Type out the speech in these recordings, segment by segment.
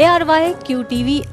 ARYQTV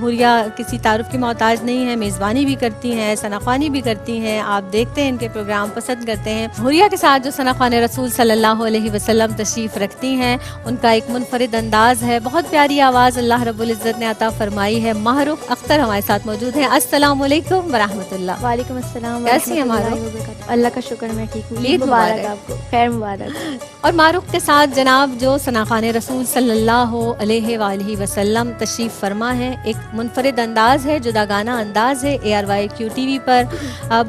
حوریہ کسی تعارف کی محتاج نہیں ہے، میزبانی بھی کرتی ہیں، ثناخوانی بھی کرتی ہیں، آپ دیکھتے ہیں ان کے پروگرام پسند کرتے ہیں۔ حوریہ کے ساتھ جو ثناخوان رسول صلی اللہ علیہ وسلم تشریف رکھتی ہیں، ان کا ایک منفرد انداز ہے، بہت پیاری آواز اللہ رب العزت نے عطا فرمائی ہے۔ معروف اختر ہمارے ساتھ موجود ہیں۔ السلام علیکم ورحمۃ اللہ۔ وعلیکم السلام کیسی ہیں ورحمۃ اللہ معروف؟ وبرکاتہ۔ اللہ کا شکر میں ٹھیک ہوں۔ عید مبارک۔ آپ کو، خیر مبارک۔ اور معروف کے ساتھ جناب جو ثناخوان رسول صلی اللہ علیہ وآلہ وسلم تشریف فرما ہے، ایک منفرد انداز ہے، جداگانہ انداز ہے، ARYQTV پر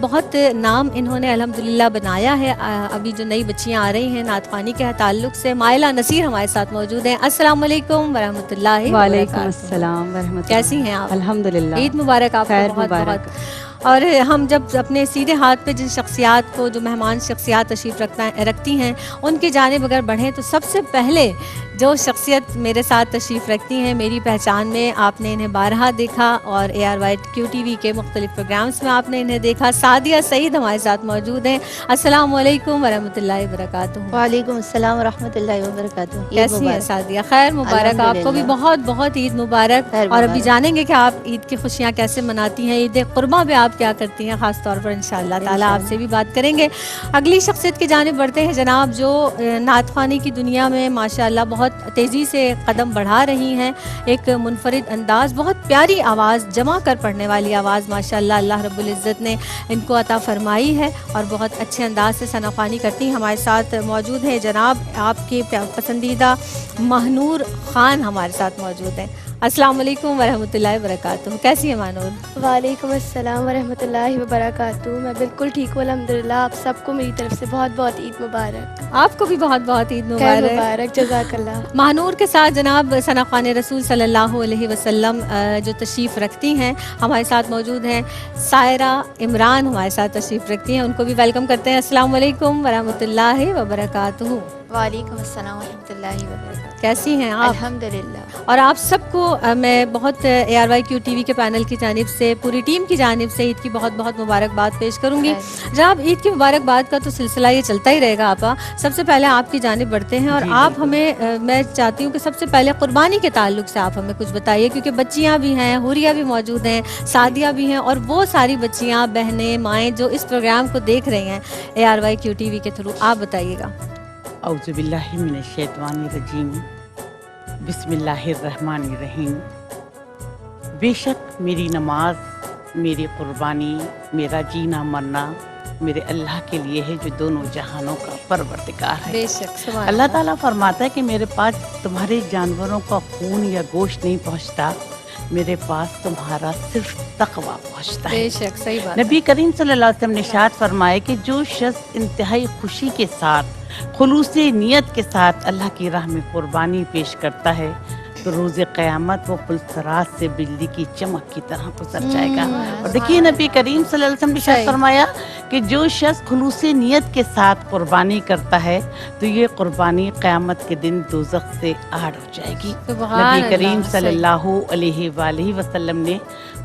بہت نام انہوں نے الحمدللہ بنایا ہے۔ ابھی جو نئی بچیاں آ رہی ہیں نعت خوانی کے تعلق سے، مائلہ نصیر ہمارے ساتھ موجود ہیں۔ السلام علیکم ورحمۃ اللہ وعلیکم وبرکاتہ۔ السلام ورحمۃ اللہ۔ کیسی ہیں آپ؟ الحمدللہ۔ عید مبارک آپ کو خیر بہت مبارک۔ بہت۔ اور ہم جب اپنے سیدھے ہاتھ پہ جن شخصیات کو، جو مہمان شخصیات تشریف رکھتی ہیں، ان کی جانب اگر بڑھیں تو سب سے پہلے جو شخصیت میرے ساتھ تشریف رکھتی ہیں، میری پہچان میں آپ نے انہیں بارہا دیکھا اور ARYQTV کے مختلف پروگرامز میں آپ نے انہیں دیکھا، سعدیہ سعید ہمارے ساتھ موجود ہیں۔ السلام علیکم ورحمۃ اللہ وبرکاتہ۔ وعلیکم السلام ورحمۃ اللہ وبرکاتہ۔ کیسی ہیں سعدیہ؟ خیر مبارک آپ کو بھی، بہت بہت عید مبارک۔ اور ابھی جانیں گے کہ آپ عید کی خوشیاں کیسے مناتی ہیں، عید قربہ پہ آپ کیا کرتی ہیں خاص طور پر، انشاءاللہ تعالیٰ آپ سے بھی بات کریں گے۔ اگلی شخصیت کی جانب بڑھتے ہیں جناب، جو نعت خوانی کی دنیا میں ماشاءاللہ بہت تیزی سے قدم بڑھا رہی ہیں۔ ایک منفرد انداز، بہت پیاری آواز، جمع کر پڑھنے والی آواز ماشاءاللہ اللہ رب العزت نے ان کو عطا فرمائی ہے، اور بہت اچھے انداز سے ثناخوانی کرتی ہیں۔ ہمارے ساتھ موجود ہیں جناب آپ کے پسندیدہ مہنور خان ہمارے ساتھ موجود ہیں۔ السلام علیکم ورحمۃ اللہ وبرکاتہ۔ کیسی ہیں مہنور؟ وعلیکم السلام ورحمۃ اللہ وبرکاتہ۔ میں بالکل ٹھیک ہوں الحمدللہ۔ آپ سب کو میری طرف سے بہت بہت عید مبارک۔ آپ کو بھی بہت بہت عید خیر مبارک۔ مبارک، جزاک اللہ۔ مہنور کے ساتھ جناب ثناخوان رسول صلی اللہ علیہ وسلم جو تشریف رکھتی ہیں، ہمارے ساتھ موجود ہیں سائرہ عمران ہمارے ساتھ تشریف رکھتی ہیں، ان کو بھی ویلکم کرتے ہیں۔ السلام علیکم ورحمۃ اللہ وبرکاتہ۔ وعلیکم السلام ورحمۃ اللہ وبرکاتہ۔ کیسی ہیں آپ؟ الحمدللہ۔ اور آپ سب کو میں بہت ARYQTV کے پینل کی جانب سے، پوری ٹیم کی جانب سے عید کی بہت بہت مبارکباد پیش کروں گی۔ جناب عید کی مبارکباد کا تو سلسلہ یہ چلتا ہی رہے گا آپا۔ سب سے پہلے آپ کی جانب بڑھتے ہیں، اور آپ ہمیں، میں چاہتی ہوں کہ سب سے پہلے قربانی کے تعلق سے آپ ہمیں کچھ بتائیے، کیونکہ بچیاں بھی ہیں، حوریہ بھی موجود ہیں، سعدیہ بھی ہیں، اور وہ ساری بچیاں، بہنیں، مائیں جو اس پروگرام کو دیکھ رہی ہیں ARYQTV کے تھرو، آپ بتائیے گا۔ اعوذ باللہ من الشیطان الرجیم، بسم اللہ الرحمن الرحیم۔ بے شک میری نماز، میری قربانی، میرا جینا مرنا میرے اللہ کے لیے ہے جو دونوں جہانوں کا پروردگار ہے۔ بے شک، سبحان اللہ تعالیٰ فرماتا ہے کہ میرے پاس تمہارے جانوروں کا خون یا گوشت نہیں پہنچتا، میرے پاس تمہارا صرف تقویٰ پہنچتا ہے۔ بے شک، صحیح بات۔ نبی کریم صلی اللہ علیہ وسلم نے ارشاد فرمائے کہ جو شخص انتہائی خوشی کے ساتھ، خلوص نیت کے ساتھ اللہ کی راہ میں قربانی پیش کرتا ہے تو روز قیامت وہ پلسرات سے بجلی کی چمک کی طرح گزر جائے گا۔ اور دیکھیے نبی کریم صلی اللہ علیہ وسلم نے ارشاد فرمایا کہ جو شخص خلوص نیت کے ساتھ قربانی کرتا ہے تو یہ قربانی قیامت کے دن دوزخ سے آڑ ہو جائے گی۔ نبی کریم صلی اللہ علیہ وآلہ وسلم نے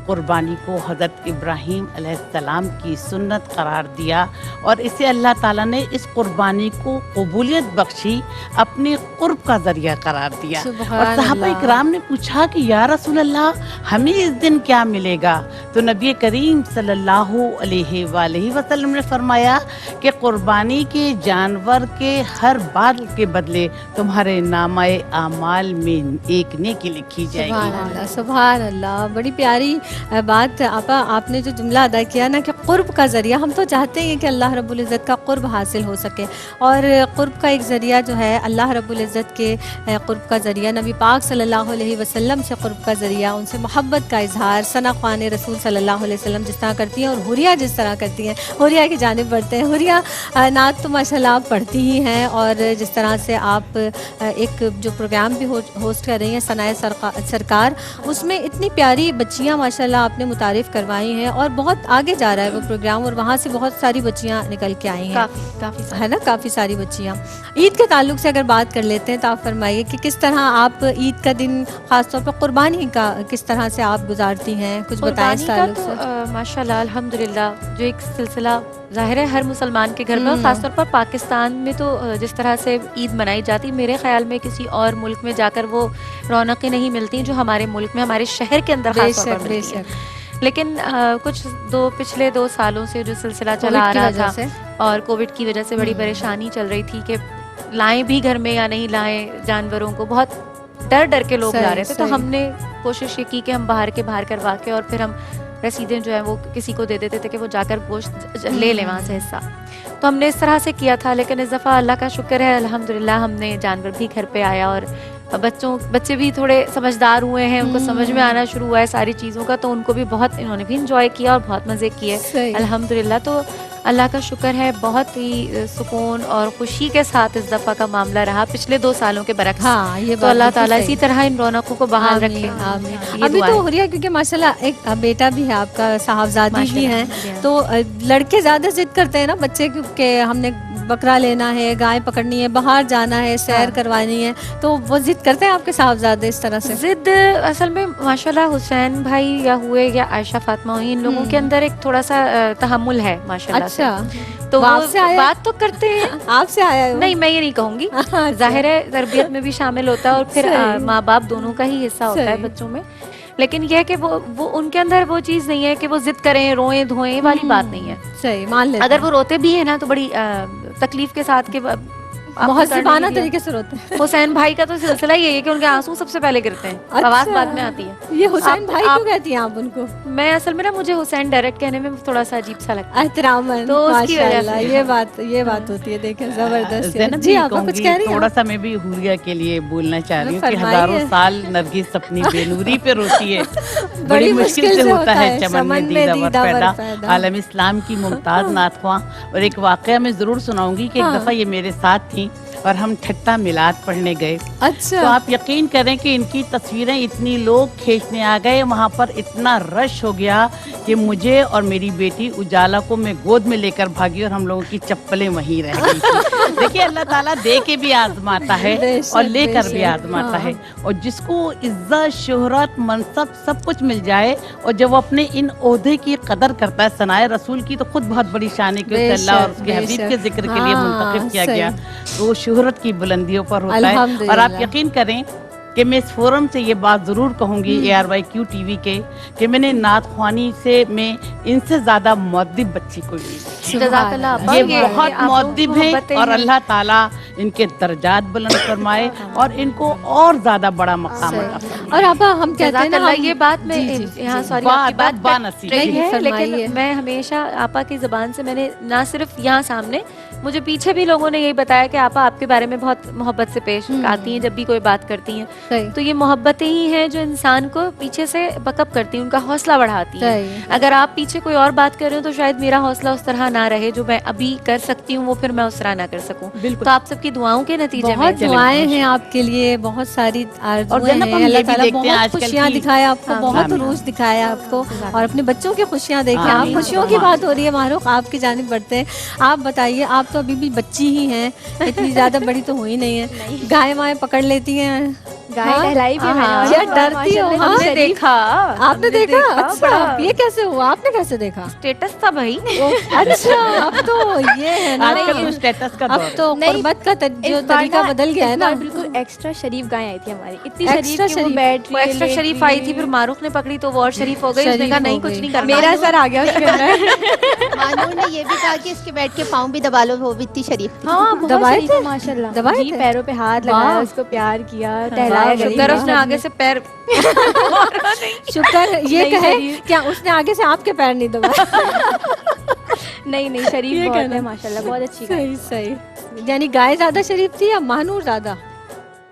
قربانی کو حضرت ابراہیم علیہ السلام کی سنت قرار دیا، اور اسے اللہ تعالیٰ نے اس قربانی کو قبولیت بخشی، اپنے قرب کا ذریعہ قرار دیا۔ اور صحابہ اکرام نے پوچھا کہ یا رسول اللہ ہمیں اس دن کیا ملے گا؟ تو نبی کریم صلی اللہ علیہ وآلہ وسلم نے فرمایا کہ قربانی کے جانور کے ہر بال کے بدلے تمہارے نامہ اعمال میں ایک نیکی لکھی جائے گی۔ سبحان اللہ، سبحان اللہ، بڑی پیاری بات آپا آپ نے جو جملہ ادا کیا نا کہ قرب کا ذریعہ، ہم تو چاہتے ہیں کہ اللہ رب العزت کا قرب حاصل ہو سکے، اور قرب کا ایک ذریعہ جو ہے اللہ رب العزت کے قرب کا ذریعہ، نبی پاک صلی اللہ علیہ وسلم سے قرب کا ذریعہ، ان سے محبت کا اظہار ثناخوان رسول صلی اللہ علیہ وسلم جس طرح کرتی ہیں اور حوریہ جس طرح کرتی ہیں۔ حوریہ کی جانب بڑھتے ہیں۔ حوریہ نعت تو ماشاءاللہ آپ پڑھتی ہی ہیں، اور جس طرح سے آپ ایک جو پروگرام بھی ہوسٹ کر رہی ہیں ثنائے سرکار، اس میں اتنی پیاری بچیاں ماشاءاللہ آپ نے متعارف کروائی ہیں، اور بہت آگے جا رہا ہے وہ پروگرام، اور وہاں سے بہت ساری بچیاں نکل کے آئی ہیں، ہے نا، کافی ساری بچیاں۔ عید کے تعلق سے اگر بات کر لیتے ہیں تو آپ فرمائیے کہ کس طرح آپ عید کا دن، خاص طور پر قربانی کا کس طرح سے آپ گزارتی ہیں، کچھ بتائیں اس تعلق سے۔ ماشاء اللہ الحمدللہ جو ایک سلسلہ ظاہر ہے ہر مسلمان کے گھر میں، اور خاص طور پر پاکستان میں تو جس طرح سے عید منائی جاتی، میرے خیال میں کسی اور ملک میں جا کر وہ رونقیں نہیں ملتی جو ہمارے ملک میں، ہمارے شہر کے اندر خاص طور پر ملتی ہیں. لیکن کچھ پچھلے 2 سالوں سے جو سلسلہ چلا آ رہا تھا اور کووڈ کی وجہ سے بڑی پریشانی چل رہی تھی کہ لائیں بھی گھر میں یا نہیں لائیں جانوروں کو، بہت ڈر کے لوگ جا رہے تھے. تو ہم نے کوشش یہ کی کہ ہم باہر کروا کے اور پھر ہم رسیدیں جو ہیں وہ کسی کو دے دیتے تھے کہ وہ جا کر گوشت لے لیں وہاں سے حصہ. تو ہم نے اس طرح سے کیا تھا. لیکن اس دفعہ اللہ کا شکر ہے الحمدللہ ہم نے جانور بھی گھر پہ آیا، اور بچے بھی تھوڑے سمجھدار ہوئے ہیں، ان کو سمجھ میں آنا شروع ہوا ہے ساری چیزوں کا، تو ان کو بھی بہت انہوں نے بھی انجوائے کیا اور بہت مزے کیے الحمدللہ. تو اللہ کا شکر ہے بہت ہی سکون اور خوشی کے ساتھ اس دفعہ کا معاملہ رہا پچھلے 2 سالوں کے برعکس. تو اللہ تعالیٰ اسی طرح ان رونقوں کو بحال رکھے. ابھی تو ہو رہی ہے کیونکہ ماشاءاللہ ایک بیٹا بھی ہے آپ کا، صاحبزادی بھی ہیں، تو لڑکے زیادہ ضد کرتے ہیں نا بچے کہ ہم نے بکرا لینا ہے، گائے پکڑنی ہے، باہر جانا ہے، سیر کروانی ہے، تو وہ ضد کرتے ہیں آپ کے صاحبزادے اس طرح سے؟ ضد اصل میں ماشاءاللہ حسین بھائی یا ہوئے یا عائشہ فاطمہ ہوئی، ان لوگوں کے اندر ایک تھوڑا سا تحمل ہے ماشاءاللہ. اچھا، تو وہ بات تو کرتے ہیں. آپ سے آیا؟ نہیں، میں یہ نہیں کہوں گی. ظاہر ہے تربیت میں بھی شامل ہوتا ہے اور پھر ماں باپ دونوں کا ہی حصہ ہوتا ہے بچوں میں. لیکن یہ ہے کہ وہ ان کے اندر وہ چیز نہیں ہے کہ وہ ضد کریں، روئیں دھوئیں والی بات نہیں ہے. صحیح، مان لیتے. اگر وہ روتے بھی ہیں نا تو بڑی تکلیف کے ساتھ، کہ مہذبانہ طریقے سے روتے ہیں. حسین بھائی کا تو سلسلہ یہی ہے کہ ان کے آنسو سب سے پہلے گرتے ہیں، آواز بعد میں آتی ہے. یہ حسین بھائی کیوں کہتی ہیں آپ ان کو؟ میں اصل میں نا مجھے حسین ڈائریکٹ کہنے میں تھوڑا سا عجیب سا لگتا ہے، احتراماً. تو اس کی وجہ سے یہ بات ہوتی ہے. دیکھیں زبردست. جی آپ کچھ کہہ رہی ہیں؟ تھوڑا سا میں بھی حوریہ کے لیے بولنا چاہ رہی ہوں کہ ہزاروں سال نرگس اپنی بے نوری پہ روتی ہے، بڑی مشکل سے ہوتا ہے چمن میں دیدہ ور پیدا. عالم اسلام کی ممتاز نعت خواں. اور ایک واقعہ میں ضرور سناؤں گی کہ ایک دفعہ یہ میرے ساتھ تھی اور ہم ٹھٹا میلاد پڑھنے گئے. اچھا. تو آپ یقین کریں کہ ان کی تصویریں اتنی لوگ کھینچنے آ گئے، وہاں پر اتنا رش ہو گیا کہ مجھے اور میری بیٹی اجالا کو میں گود میں لے کر بھاگی اور ہم لوگوں کی چپلیں وہیں رہ گئی تھی. دیکھیے اللہ تعالیٰ دے کے بھی آزماتا ہے اور لے کر بھی آزماتا ہے. اور جس کو عزت، شہرت، منصب سب کچھ مل جائے اور جب وہ اپنے ان عہدے کی قدر کرتا ہے، ثنائے رسول کی تو خود بہت بڑی شان ہے کہ اسے اللہ اور اس کے حبیب کے ذکر کے لیے منتخب کیا گیا، تو شہرت کی بلندیوں پر ہوتا ہے. اور آپ یقین کریں کہ میں اس فورم سے یہ بات ضرور کہوں گی ARYQ TV کے کہ میں نے نعت خوانی سے میں ان سے زیادہ مؤدب بچی کوئی نہیں. جزاک اللہ. یہ بہت مؤدب ہیں اور اللہ تعالیٰ ان کے درجات بلند فرمائے اور ان کو اور زیادہ بڑا مقام عطا فرمائے. اور آپا ہم کہتے ہیں نا یہ بات میں یہاں سوری آپ کی بات نہیں ہے، لیکن میں ہمیشہ آپا کی زبان سے میں نے نہ صرف یہاں سامنے، مجھے پیچھے بھی لوگوں نے یہی بتایا کہ آپا آپ کے بارے میں بہت محبت سے پیش آتی ہیں جب بھی کوئی بات کرتی ہیں. تو یہ محبتیں ہی ہیں جو انسان کو پیچھے سے بک اپ کرتی ہیں، ان کا حوصلہ بڑھاتی ہیں. اگر آپ پیچھے کوئی اور بات کر رہے ہو تو شاید میرا حوصلہ اس طرح نہ رہے، جو میں ابھی کر سکتی ہوں وہ پھر میں اس طرح نہ کر سکوں. تو آپ سب کی دعاؤں کے نتیجے میں بہت دعائیں ہیں آپ کے لیے، بہت ساری آرزویں ہیں. اللہ تعالیٰ بہت خوشیاں دکھائے آپ کو، بہت عروج دکھایا آپ کو، اور اپنے بچوں کی خوشیاں دیکھیں. آپ خوشیوں کی بات ہو رہی ہے معروف، آپ کی جانب بڑھتے ہیں. آپ بتائیے، آپ تو ابھی بھی بچی ہی ہیں، اتنی زیادہ بڑی تو ہوئی نہیں ہے. گائے وائے پکڑ لیتی ہیں؟ گائے نہلائی بھی کیا ڈرتی ہو؟ ہم نے دیکھا. آپ نے دیکھا؟ اچھا، یہ کیسے ہوا؟ آپ نے کیسے دیکھا؟ اسٹیٹس تھا بھائی. اچھا، اب تو یہ ہے نا، اب تو قربت کا جو طریقہ بدل گیا ہے نا. بالکل ایکسٹرا شریف گائے آئی تھی ہماری، اتنی شریف کہ وہ بیٹھ رہی، ایکسٹرا شریف آئی تھی، پھر معروف نے پکڑی تو وہ اور شریف ہو گئی. اس نے کہا نہیں کچھ نہیں کرنا، میرا سر آ گیا اس کے اندر. مانو نے یہ بھی کہا کہ اس کے بیٹھ کے پاؤں بھی دبا لو، وہ بھی اتنی شریف تھی. ہاں دبائے تھے ماشاء اللہ. دبائے جی، پیروں پہ ہاتھ لگایا، اس کو پیار کیا، ٹہلایا. شکر اس نے آگے سے پیر شکر یہ کہے کیا اس نے آگے سے آپ کے پیر نہیں دبائے؟ نہیں شریف بہت ہے ماشاء اللہ، بہت اچھی. صحیح. یعنی گائے زیادہ شریف تھی یا مہنور زیادہ؟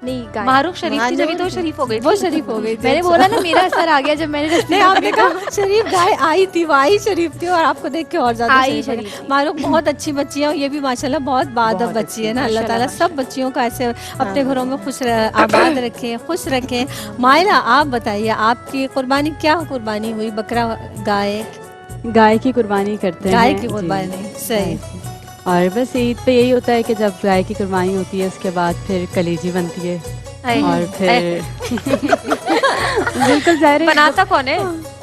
نہیں، معروف شریف تھی جبھی تو شریف ہو گئی. وہ شریف ہو گئی. میں نے بولا نا میرا اثر آ گیا جب میں نے نہیں، آپ نے کہا شریف گائے آئی تھی، وہ آئی شریف تھی، اور آپ کو دیکھ کے اور زیادہ شریف. معروف بہت اچھی بچی ہے، اور یہ بھی ماشاءاللہ بہت باادب بچی ہے نا. اللہ تعالیٰ سب بچیوں کا ایسے اپنے گھروں میں خوش آباد رکھیں، خوش رکھیں. مائلہ آپ بتائیے، آپ کی قربانی کیا قربانی ہوئی؟ بکرا، گائے کی قربانی کرتے ہیں. گائے کی قربانی، صحیح. اور بس عید پہ یہی ہوتا ہے کہ جب گائے کی قربانی ہوتی ہے اس کے بعد پھر کلیجی بنتی ہے، اور پھر بالکل ظاہر بناتا کون ہے؟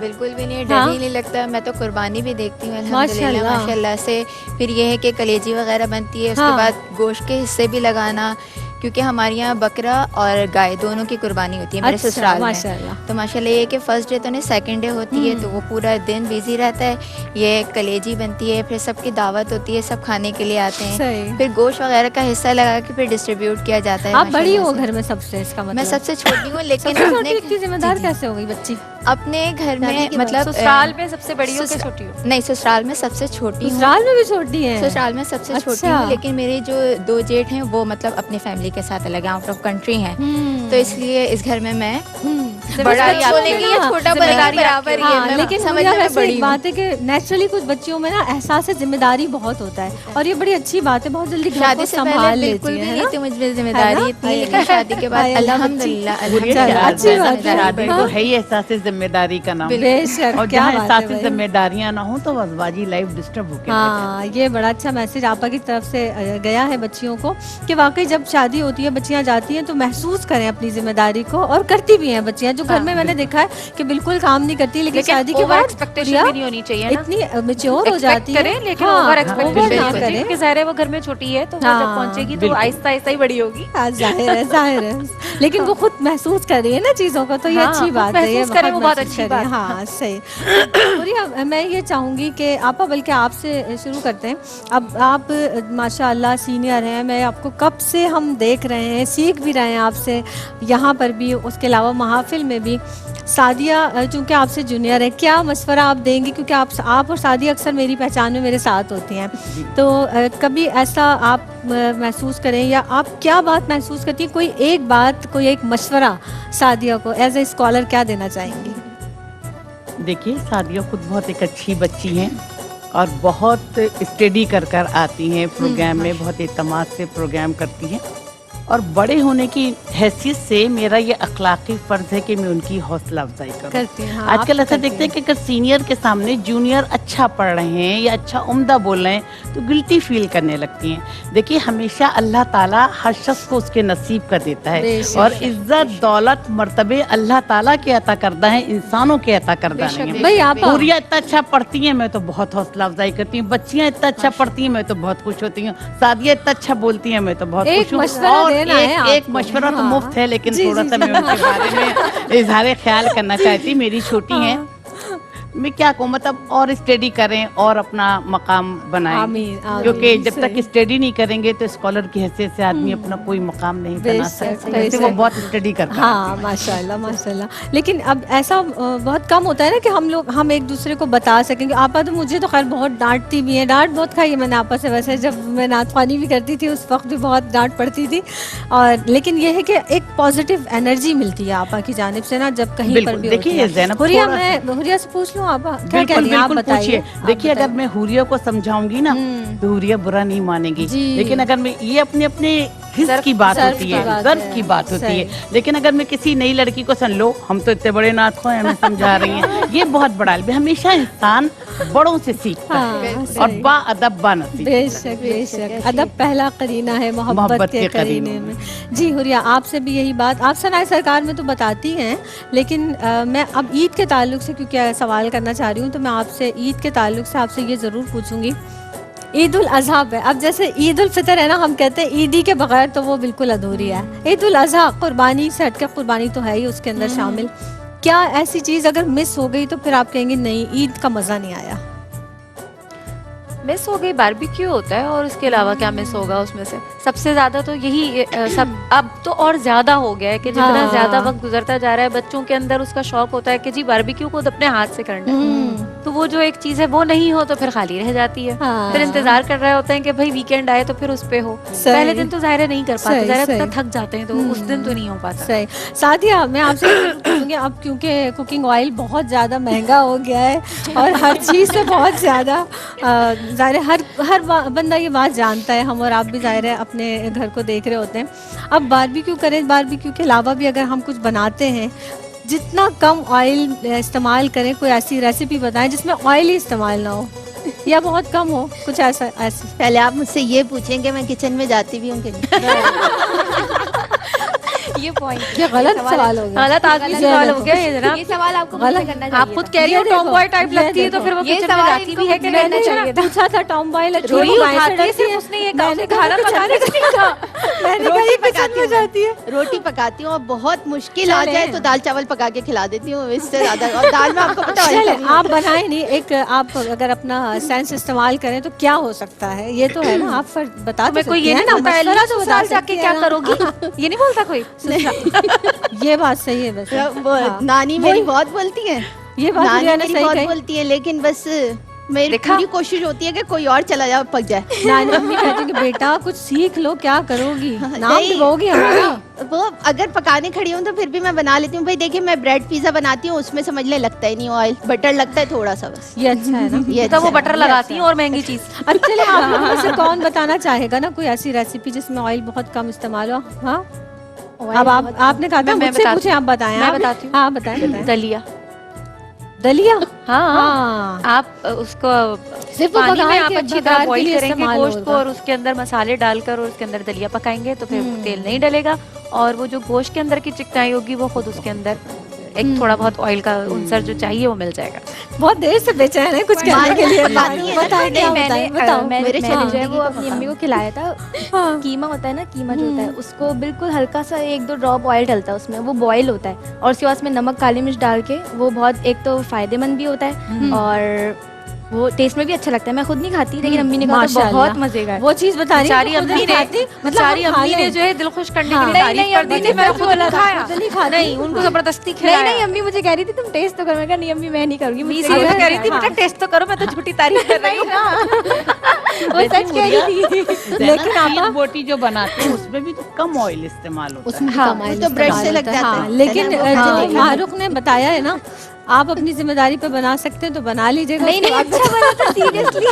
بالکل بھی نہیں، ڈر ہاں؟ ہی نہیں لگتا. میں تو قربانی بھی دیکھتی ہوں ماشاء الحمدللہ اللہ. ماشاء اللہ سے. پھر یہ ہے کہ کلیجی وغیرہ بنتی ہے، اس ہاں. کے بعد گوشت کے حصے بھی لگانا، کیونکہ ہمارے یہاں بکرا اور گائے دونوں کی قربانی ہوتی ہے میرے اچھا سسرال میں. ماشاء اللہ. تو ماشاء اللہ یہ کہ فرسٹ ڈے تو نہیں، سیکنڈ ڈے ہوتی ہے تو وہ پورا دن بیزی رہتا ہے. یہ کلیجی بنتی ہے، پھر سب کی دعوت ہوتی ہے، سب کھانے کے لیے آتے ہیں. صحیح. پھر گوشت وغیرہ کا حصہ لگا کے پھر ڈسٹریبیوٹ کیا جاتا ہے. آپ ماشاء بڑی اللہ ہو سے. گھر میں سب سے، اس کا مطلب میں سب سے چھوٹی ہوں، لیکن سب سے اپنے چھوٹی اتنی ذمہ دار کیسے ہو گئی بچی؟ اپنے گھر میں مطلب سسرال میں سب سے بڑی ہو کہ چھوٹی ہو؟ نہیں، سسرال میں سب سے چھوٹی ہوں. سسرال میں بھی چھوٹی ہیں؟ سسرال میں سب سے چھوٹی اچھا. ہوں، لیکن میرے جو 2 جیٹھ ہیں وہ مطلب اپنی فیملی کے ساتھ الگ آؤٹ آف کنٹری ہیں. تو اس لیے اس گھر میں بڑا ہی بولیں گے یا چھوٹا بولیں گے برابر ہی ہے. ہاں، میں لیکن سمجھنے مجھے میں ویسے بڑی ایک ہوں. بات ہے کہ نیچرلی کچھ بچیوں میں نا احساس ذمہ داری بہت ہوتا ہے، اور یہ بڑی اچھی بات ہے، بہت جلدی گھر شادی کو سے سنبھال پہلے بالکل لیتی بھی ہے نہیں نا؟ تھی مجھ میں ذمہ داری اتنی، لیکن شادی کے بعد ہائے اللہ الحمدللہ اچھی بات ہے. شادی تو ہے ہی احساس ذمہ داری کا نام. بے شک، اور کیا جہاں بات ہے احساس بھائی. ذمہ داریاں نہ ہوں تو ازواجی لائف ڈسٹرب ہو کے رہ ہاں، یہ بڑا اچھا میسج آپا کی طرف سے گیا ہے بچیوں کو، کہ واقعی جب شادی ہوتی ہے، بچیاں جاتی ہیں تو محسوس کریں اپنی ذمہ داری کو، اور کرتی بھی ہیں بچیاں. جو گھر میں نے دیکھا ہے کہ بالکل کام نہیں کرتی، لیکن شادی کے اوور بعد ایکسپیکٹیشن بھی نہیں ہونی چاہیے نا. اتنی میچور ہو جاتی کریں ہے. لیکن ہاں، اوور ایکسپیکٹیشن اوور نہیں نہ ہونی چاہیے، کریں. کیونکہ ظاہر ہے وہ گھر میں چھوٹی ہے تو وہ جب پہنچے گی تو آہستہ آہستہ ہی بڑی ہوگی. ظاہر ہے، ظاہر ہے، لیکن وہ خود محسوس کر رہی ہے نا چیزوں کو، تو یہ ہاں، اچھی خود بات ہے. یہ محسوس کریں وہ بہت محسوس اچھی کر رہی ہے. بات. ہاں صحیح. اور میں یہ چاہوں گی کہ آپا، بلکہ آپ سے شروع کرتے ہیں. اب آپ ماشاء اللہ سینئر ہیں، میں آپ کو کب سے ہم دیکھ رہے ہیں، سیکھ بھی رہے ہیں آپ سے، یہاں پر بھی، اس کے علاوہ محافل میں بھی. سعدیہ چونکہ آپ سے جونیئر ہے، کیا مشورہ آپ دیں گی؟ کیونکہ آپ اور سعدیہ اکثر میری پہچان میں میرے ساتھ ہوتی ہیں، تو کبھی ایسا آپ محسوس کریں، یا آپ کیا بات محسوس کرتی ہیں، کوئی ایک بات، کوئی ایک مشورہ سعدیہ کو ایز اے اسکالر کیا دینا چاہیں گی؟ دیکھیے، سعدیہ خود بہت ایک اچھی بچی ہیں اور بہت اسٹڈی کر آتی ہیں پروگرام میں، بہت اعتماد سے پروگرام کرتی ہیں، اور بڑے ہونے کی حیثیت سے میرا یہ اخلاقی فرض ہے کہ میں ان کی حوصلہ افزائی کرتی ہیں. کروں. ہاں، آج کل ایسا دیکھتے ہیں کہ اگر سینئر کے سامنے جونیئر اچھا پڑھ رہے ہیں یا اچھا عمدہ بول رہے ہیں تو گلٹی فیل کرنے لگتی ہیں. دیکھیے، ہمیشہ اللہ تعالیٰ ہر شخص کو اس کے نصیب کا دیتا ہے، اور عزت، دولت، مرتبے اللہ تعالیٰ کے عطا کردہ ہیں، انسانوں کے عطا کردہ نہیں ہیں. بھائی آپ حوریہ اتنا اچھا پڑھتی ہیں، میں تو بہت حوصلہ افزائی کرتی ہوں. بچیاں اتنا اچھا پڑھتی ہیں، میں تو بہت خوش ہوتی ہوں. سعدیہ اتنا اچھا بولتی ہیں، میں تو بہت خوش ہوں. اور ایک مشورہ تو مفت ہے، لیکن تھوڑا سا میں ان کے بارے میں اظہار خیال کرنا چاہتی. میری چھوٹی ہیں، میں کیا کہوں، مطلب اور اسٹڈی کریں اور اپنا مقام بنائیں، کیونکہ جب تک اسٹڈی نہیں کریں گے تو اسکالر کی حیثیت سے آدمی اپنا کوئی مقام نہیں بنا سکتا. ویسے وہ بہت اسٹڈی کرتا ہے. ہاں ماشاء اللہ ماشاء اللہ. لیکن اب ایسا بہت کم ہوتا ہے نا کہ ہم ایک دوسرے کو بتا سکیں گے. آپا تو مجھے تو خیر بہت ڈانٹتی بھی ہیں، ڈانٹ بہت کھائی ہے میں نے آپا سے. ویسے جب میں نعت خوانی بھی کرتی تھی اس وقت بھی بہت ڈانٹ پڑتی تھی، اور لیکن یہ ہے کہ ایک پازیٹیو انرجی ملتی ہے آپا کی جانب سے نا، جب کہیں پر بھی ہوتی ہے. حوریہ، میں حوریہ سے پوچھ لوں آپا کیا کہتی ہیں آپ؟ پوچھیے. دیکھیے، اگر میں حوریہ کو سمجھاؤں گی نا تو حوریہ برا نہیں مانے گی، لیکن اگر میں یہ اپنے حص کی بات ہوتی ہے، ظرف کی بات ہوتی ہے. لیکن اگر میں کسی نئی لڑکی کو سن لو، ہم تو اتنے بڑے نعت خواہ ہیں، ہمیں سمجھا رہی ہیں، یہ بہت بڑا علم ہے. ہمیشہ انسان بڑوں سے سیکھتا ہے، اور با ادب با نصیب. بے شک بے شک، ادب پہلا قرینہ ہے محبت کے قرینے میں. جی حوریہ، آپ سے بھی یہی بات آپ ثنائے سرکار میں تو بتاتی ہیں، لیکن میں اب عید کے تعلق سے کیونکہ سوال کرنا چاہ رہی ہوں، تو میں آپ سے عید کے تعلق سے آپ سے یہ ضرور پوچھوں گی. عید الاضحیٰ ہے، اب جیسے عید الفطر ہے نا، ہم کہتے ہیں عیدی کے بغیر تو وہ بالکل ادھوری ہے. عید الاضحیٰ قربانی سے ہٹ کے، قربانی تو ہے ہی اس کے اندر شامل. کیا ایسی چیز اگر مس ہو گئی تو پھر آپ کہیں گے نہیں عید کا مزہ نہیں آیا؟ مس ہو گئی باربیکیو ہوتا ہے، اور اس کے علاوہ کیا مس ہوگا اس میں سے؟ سب سے زیادہ تو یہی سب. اب تو اور زیادہ ہو گیا ہے کہ جتنا زیادہ وقت گزرتا جا رہا ہے بچوں کے اندر اس کا شوق ہوتا ہے کہ جی باربیکیو کو اپنے ہاتھ سے کرنا ہے. تو وہ جو ایک چیز ہے وہ نہیں ہو تو پھر خالی رہ جاتی ہے. پھر انتظار کر رہے ہوتے ہیں کہ بھائی ویکینڈ آئے تو پھر اس پہ ہو. پہلے دن تو ظاہر نہیں کر پاتے، ظاہر اتنا تھک جاتے ہیں تو اس دن تو نہیں ہو پاتا. صحیح. سعدیہ، میں آپ سے پوچھوں گی اب کیونکہ کوکنگ آئل بہت زیادہ مہنگا ہو گیا ہے اور ہر چیز سے بہت زیادہ ظاہر ہر بندہ یہ بات جانتا ہے، ہم اور آپ بھی ظاہر ہے اپنے گھر کو دیکھ رہے ہوتے ہیں. اب باربیکیو کریں، باربیکیو کے علاوہ بھی اگر ہم کچھ بناتے ہیں جتنا کم آئل استعمال کریں، کوئی ایسی ریسیپی بتائیں جس میں آئل ہی استعمال نہ ہو یا بہت کم ہو، کچھ ایسا. پہلے آپ مجھ سے یہ پوچھیں کہ میں کچن میں جاتی بھی ہوں کہ نہیں. یہ پوائنٹ یہ غلط سوال ہو گیا. غلط آدمی سوال ہو گیا یہ جناب. یہ سوال آپ کو مجھ سے کرنا چاہیے. آپ خود کہہ رہی ہو ٹام بوائے ٹائپ لگتی ہے تو پھر وہ یہ کچن میں سوال جاتی بھی ہے کہ میں نہیں. نے پوچھا تھا ٹام بوائے لگتی ہے, روئی وہ گائے سے اٹھاتی ہے, ڈرتی صرف ہے. اس نے یہ کہا کہ کھانا پکانے کا نہیں کہا. میں نے کہا یہ کچن میں جاتی ہے. روٹی پکاتی ہوں اور بہت مشکل آ جائے تو دال چاول پکا کے کھلا دیتی ہوں, اس سے زیادہ. اور دال میں آپ کو پتا چلے آپ بنائیں نہیں, ایک آپ اگر اپنا سینس استعمال کریں تو کیا ہو سکتا ہے, یہ تو ہے نا, آپ بتا میں کوئی یہ نہیں بولتا ہے سسرال جا کے کیا کرو گی, یہ نہیں بولتا کوئی. یہ بات صحیح ہے. بس نانی میری بہت بولتی ہے, یہ بات نانی نے میری صحیح بہت کہی. بولتی ہے, لیکن بس میری پوری کوشش ہوتی ہے کہ کوئی اور چلا جائے, پک جائے. نانی امی کہتی کہ بیٹا کچھ سیکھ لو, کیا کرو گی, نام نہیں. ڈبو گی ہمارا. وہ اگر پکانے کھڑی ہوں تو پھر بھی میں بنا لیتی ہوں. بھائی دیکھیں میں بریڈ پیزا بناتی ہوں, اس میں سمجھ لیں لگتا ہی نہیں آئل, بٹر لگتا ہے تھوڑا سا بس. یہ اچھا ہے نا. یہ تو وہ اچھا ہے. بٹر لگاتی ہیں اور مہنگی چیز. اچھا چلے آپ لوگوں میں سے کون بتانا چاہے گا نا کوئی ایسی ریسیپی جس میں آئل بہت کم استعمال ہو. ہاں اب آپ نے کہا تھا مجھ سے پوچھیں, آپ بتائیں. میں بتاتی ہوں. ہاں بتائیں. دلیا. دلیا. ہاں آپ اس کو صرف پانی میں آپ بغار اچھی طرح کے بوائل لیے کریں گے استعمال گوشت کو, ہوگا. اور اس کے اندر مسالے ڈال کر اور اس کے اندر دلیا پکائیں گے تو پھر تیل نہیں ڈلے گا, اور وہ جو گوشت کے اندر کی چکنائی ہوگی وہ خود اس کے اندر ایک تھوڑا بہت آئل کا عنصر جو چاہیے وہ مل جائے گا. بہت دیر سے بے چین ہے کچھ کہنے کے لیے. بتائیں کیا بتاؤ. میرے میں نے جو ہے وہ اپنی امی کو کھلایا تھا. قیمہ ہوتا ہے نا, قیمہ جو ہوتا ہے اس کو بالکل ہلکا سا 1-2 ڈراپ آئل ڈلتا ہے اس میں, وہ بوائل ہوتا ہے, اور اس کے بعد اس میں نمک کالی مرچ ڈال کے, وہ بہت ایک تو فائدے مند بھی ہوتا ہے اور وہ ٹیسٹ میں بھی اچھا لگتا ہے. میں خود نہیں کھاتی لیکن امی نے کہا تھا بہت مزے کا. وہ چیز بتا رہی بیچاری امی نے بیچاری امی نے جو ہے دل خوش کرنے کے لیے تعریف کر دی تھی, میں خود نہیں کھایا. نہیں, ان کو زبردستی کھلایا. نہیں امی مجھے کہہ رہی تھی تم ٹیسٹ تو کرو. میں کہا نہیں امی میں نہیں کروں گی. میں کہہ رہی تھی بیٹا ٹیسٹ تو کرو, میں تو جھوٹی تعریف کر رہی ہوں. وہ سچ کہہ رہی تھی. لیکن آپ بوٹی جو بناتے ہیں اس میں بھی تو کم آئل استعمال ہوتا ہے. اس میں کم آئل تو بریڈ سے لگ جاتا ہے. لیکن جو معروف نے بتایا ہے نا, آپ اپنی ذمہ داری پہ بنا سکتے ہیں تو بنا لیجیے گا. نہیں اچھا بنا تھا سیریسلی.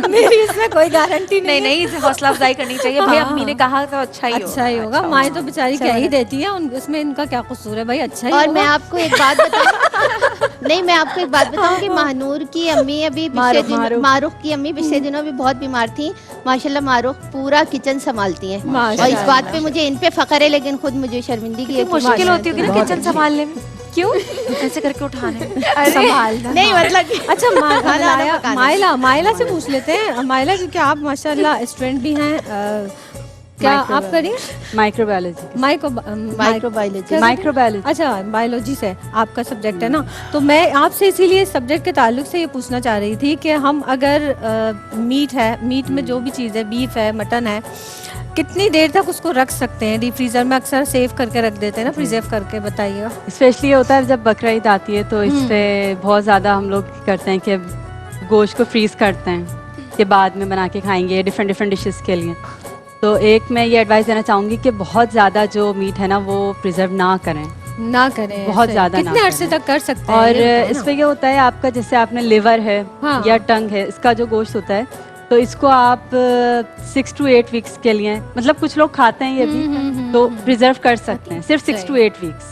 میری اس میں کوئی گارنٹی نہیں, حوصلہ افزائی کرنی چاہیے. بھائی امی نے کہا تو اچھا ہی ہوگا. مائیں تو بیچاری کہہ ہی دیتی ہے, اس میں ان کا کیا قصور ہے بھائی, اچھا ہی. اور میں آپ کو ایک بات بتاؤں, نہیں میں آپ کو ایک بات بتاؤں کہ مہنور کی امی ابھی معروف کی امی پچھلے دنوں بھی بہت بیمار تھیں. ماشاءاللہ معروف پورا کچن سنبھالتی ہیں, اور اس بات پہ مجھے ان پہ فخر ہے, لیکن خود مجھے شرمندگی ہے. مشکل ہوتی ہوگی نا کچن سنبھالنے میں. کیوں ایسے کر کے اٹھانے سنبھالنا نہیں مطلب اچھا مائلہ سے پوچھ لیتے ہیں. مائلہ کیونکہ آپ ماشاءاللہ اسٹوڈنٹ بھی ہیں, کیا آپ کریں مائکرو بایولوجی. Micro biology. اچھا بایولوجی سے آپ کا سبجیکٹ ہے نا, تو میں آپ سے اسی لیے سبجیکٹ کے تعلق سے یہ پوچھنا چاہ رہی تھی کہ ہم اگر میٹ ہے, میٹ میں جو بھی چیز ہے, بیف ہے, مٹن ہے, کتنی دیر تک اس کو رکھ سکتے ہیں ڈیپ فریزر میں؟ اکثر سیو کر کے رکھ دیتے ہیں نا, پریزرو کر کے, بتائیے گا. اسپیشلی یہ ہوتا ہے جب بقرعید آتی ہے تو اس پہ بہت زیادہ ہم لوگ کرتے ہیں کہ گوشت کو فریز کرتے ہیں کہ بعد میں بنا کے کھائیں گے ڈفرینٹ ڈشز کے لیے. تو ایک میں یہ ایڈوائس دینا چاہوں گی کہ بہت زیادہ جو میٹ ہے نا وہ پریزرو نہ کریں, بہت زیادہ. کتنے عرصے تک کر سکتے ہیں؟ اور اس پہ یہ ہوتا ہے آپ کا, جیسے آپ نے لیور ہے یا ٹنگ ہے, اس کا جو گوشت ہوتا ہے تو اس کو آپ 6 to 8 ویکس کے لیے, مطلب کچھ لوگ کھاتے ہیں یہ بھی, تو پریزرو کر سکتے ہیں صرف 6 to 8 ویکس,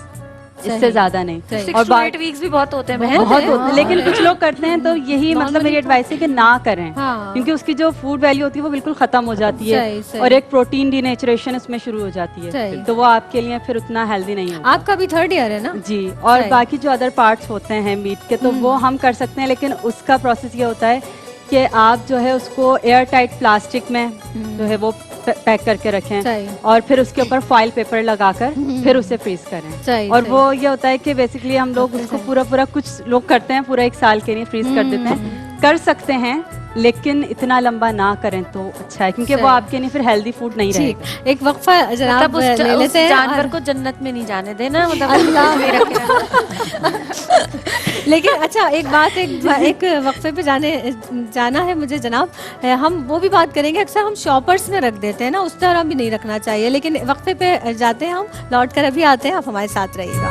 اس سے زیادہ نہیں. 6 to 8 ویکس بھی بہت ہوتے ہیں, بہت ہوتے ہیں, لیکن کچھ لوگ کرتے ہیں تو یہی مطلب میری ایڈوائس ہے کہ نہ کریں, کیونکہ اس کی جو فوڈ ویلیو ہوتی ہے وہ بالکل ختم ہو جاتی ہے, اور ایک پروٹین ڈی نیچریشن اس میں شروع ہو جاتی ہے, تو وہ آپ کے لیے پھر اتنا ہیلدی نہیں ہوتا. آپ کا بھی 3rd ایئر ہے نا؟ جی. اور باقی جو ادر پارٹس ہوتے ہیں میٹ کے تو وہ ہم کر سکتے ہیں, لیکن اس کا پروسیس یہ ہوتا ہے کہ آپ جو ہے اس کو ایئر ٹائٹ پلاسٹک میں جو ہے وہ پیک کر کے رکھیں, اور پھر اس کے اوپر فائل پیپر لگا کر پھر اسے فریز کریں. اور وہ یہ ہوتا ہے کہ بیسکلی ہم لوگ اس کو پورا کچھ لوگ کرتے ہیں پورا 1 سال کے لیے فریز کر دیتے ہیں. کر سکتے ہیں لیکن اتنا لمبا نہ کریں تو اچھا ہے, کیونکہ وہ آپ کے لیے پھر ہیلدی فوڈ نہیں رہے گا. ایک وقفہ جناب لے لیتے ہیں. جانور کو جنت میں نہیں جانے دینا, مطلب لیکن اچھا ایک بات, ایک وقفے پہ جانا ہے مجھے جناب. ہم وہ بھی بات کریں گے, اکثر ہم شاپرس میں رکھ دیتے ہیں نا, اس طرح بھی نہیں رکھنا چاہیے, لیکن وقفے پہ جاتے ہیں ہم, لوٹ کر ابھی آتے ہیں, آپ ہمارے ساتھ رہیے گا.